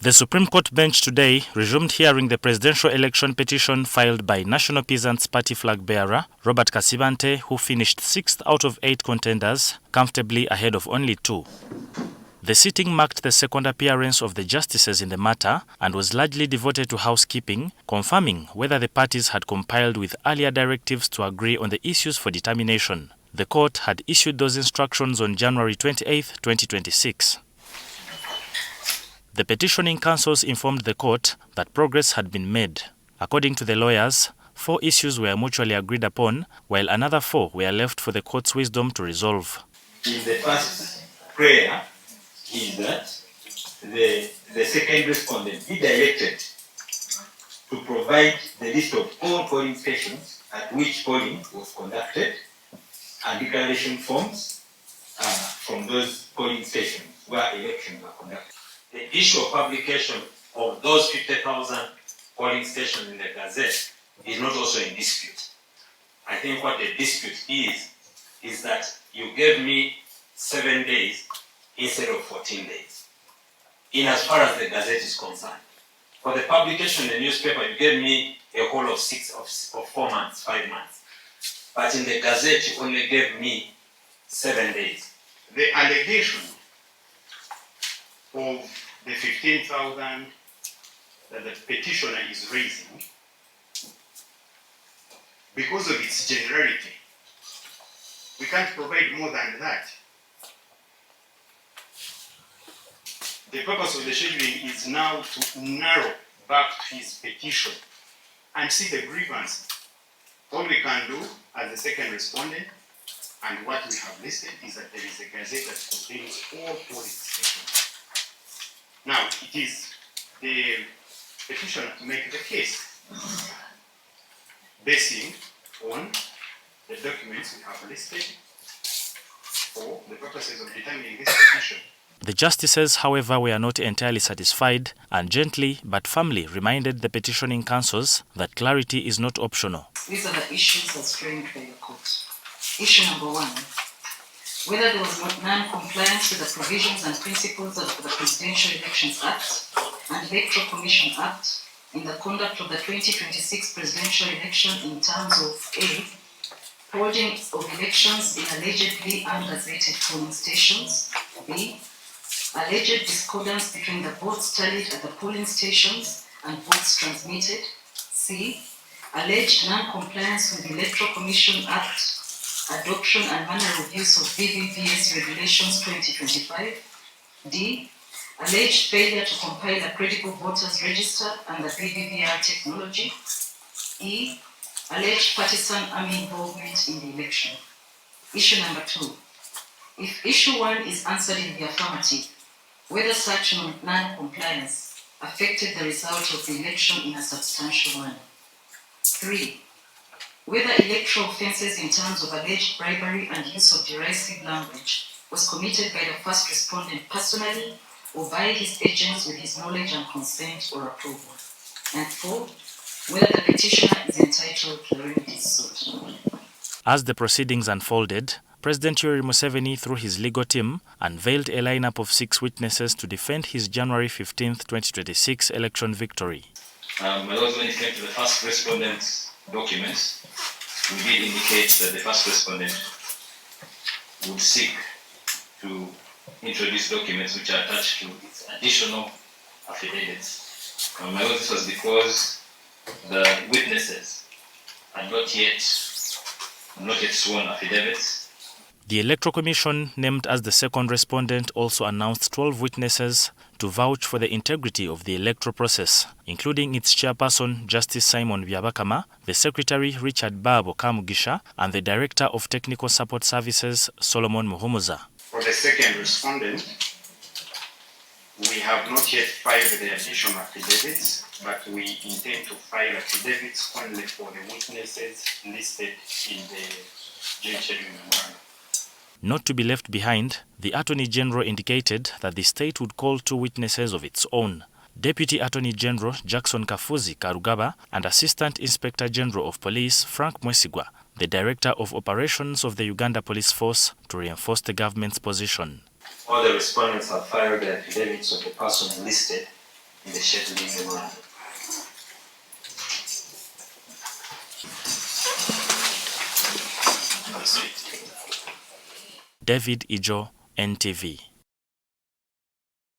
The Supreme Court bench today resumed hearing the presidential election petition filed by National Peasants Party flag bearer Robert Kasibante, who finished 6th out of 8 contenders, comfortably ahead of only 2. The sitting marked the second appearance of the justices in the matter and was largely devoted to housekeeping, confirming whether the parties had complied with earlier directives to agree on the issues for determination. The court had issued those instructions on January 28, 2026. The petitioning counsels informed the court that progress had been made. According to the lawyers, 4 issues were mutually agreed upon, while another 4 were left for the court's wisdom to resolve. In the first prayer is that the second respondent be directed to provide the list of all polling stations at which polling was conducted and declaration forms from those polling stations where elections were conducted. The issue of publication of those 50,000 polling stations in the Gazette is not also in dispute. I think what the dispute is that you gave me 7 days instead of 14 days, in as far as the Gazette is concerned. For the publication in the newspaper, you gave me a whole of 4 months, 5 months. But in the Gazette, you only gave me 7 days. The allegation of the 15,000 that the petitioner is raising, because of its generality, we can't provide more than that. The purpose of the scheduling is now to narrow back to his petition and see the grievance. All we can do as the second respondent, and what we have listed, is that there is a gazette that contains all polling stations. Now, it is the petitioner to make the case, basing on the documents we have listed for the purposes of determining this petition. The justices, however, were not entirely satisfied and gently but firmly reminded the petitioning counsels that clarity is not optional. These are the issues as framed by the court. Issue number 1. Whether there was non-compliance with the provisions and principles of the Presidential Elections Act and Electoral Commission Act in the conduct of the 2026 presidential election in terms of A. Holding of elections in allegedly ungazetted polling stations, B. Alleged discordance between the votes tallied at the polling stations and votes transmitted, C. Alleged non-compliance with the Electoral Commission Act Adoption and Manner of Use of BVVS Regulations 2025, D. Alleged failure to compile a credible voters register and the BVVR technology, E. Alleged partisan army involvement in the election. Issue number 2. If issue 1 is answered in the affirmative, whether such non-compliance affected the result of the election in a substantial manner. 3. Whether electoral offences in terms of alleged bribery and use of derisive language was committed by the first respondent personally or by his agents with his knowledge and consent or approval. And 4. Whether the petitioner is entitled to the remedies sought. As the proceedings unfolded, President Yoweri Museveni, through his legal team, unveiled a lineup of 6 witnesses to defend his January 15, 2026 election victory. My lords, when it came to the first respondent's documents, we did indicate that the first respondent would seek to introduce documents which are attached to its additional affidavits. My lords, this was because the witnesses had not yet sworn affidavits. The Electoral Commission, named as the second respondent, also announced 12 witnesses to vouch for the integrity of the electoral process, including its chairperson, Justice Simon Byabakama, the Secretary, Richard Baabo Kamugisha, and the Director of Technical Support Services, Solomon Muhumuza. For the second respondent, we have not yet filed the additional affidavits, but we intend to file affidavits only for the witnesses listed in the joint scheduling memorandum. Not to be left behind, the Attorney General indicated that the state would call 2 witnesses of its own, Deputy Attorney General Jackson Kafuzi Karugaba and Assistant Inspector General of Police Frank Mwesigwa, the Director of Operations of the Uganda Police Force, to reinforce the government's position. All the respondents have filed the affidavits of the person listed in the scheduling memorandum. David Ijo, NTV.